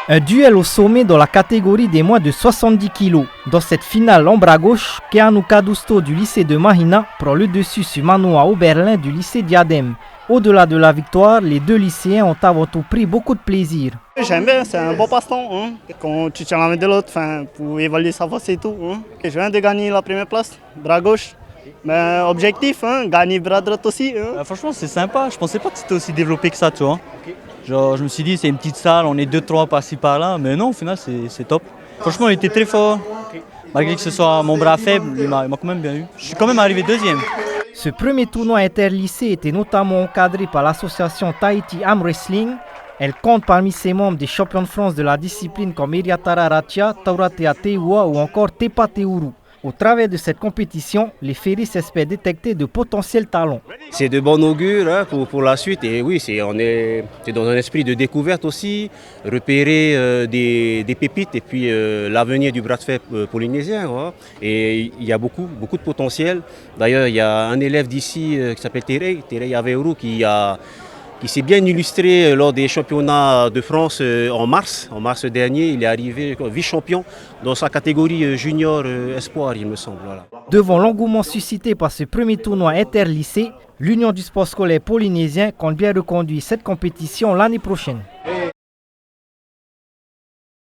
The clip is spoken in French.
Un duel au sommet dans la catégorie des moins de 70 kg. Dans cette finale, l'ombre à gauche, Keanu Kadusto du lycée de Mahina prend le dessus sur Manoa Oberlin du lycée Diadème. Au-delà de la victoire, les deux lycéens ont avant tout pris beaucoup de plaisir. J'aime bien, c'est un bon passe-temps. Quand tu tiens la main de l'autre pour évaluer sa force et tout. Je viens de gagner la première place, bras gauche. Mais objectif, gagner bras droit aussi. Franchement, c'est sympa. Je pensais pas que c'était aussi développé que ça, tu vois. Genre, je me suis dit, c'est une petite salle, on est 2-3 par-ci par-là. Mais non, au final, c'est top. Franchement, il était très fort. Malgré que ce soit mon bras faible, il m'a quand même bien eu. Je suis quand même arrivé deuxième. Ce premier tournoi interlycée était notamment encadré par l'association Tahiti Arm Wrestling. Elle compte parmi ses membres des champions de France de la discipline comme Eriatara Ratia, Tauratea Teua ou encore Tepa Teuru. Au travers de cette compétition, les Ferris espèrent détecter de potentiels talents. C'est de bon augure pour la suite et oui, c'est dans un esprit de découverte aussi, repérer des pépites et puis l'avenir du bras de fer polynésien. Et il y a beaucoup de potentiel. D'ailleurs, il y a un élève d'ici qui s'appelle Terei Aveuru qui s'est bien illustré lors des championnats de France en mars dernier. Il est arrivé vice-champion dans sa catégorie junior espoir, il me semble. Voilà. Devant l'engouement suscité par ce premier tournoi interlycée, l'Union du sport scolaire polynésien compte bien reconduire cette compétition l'année prochaine.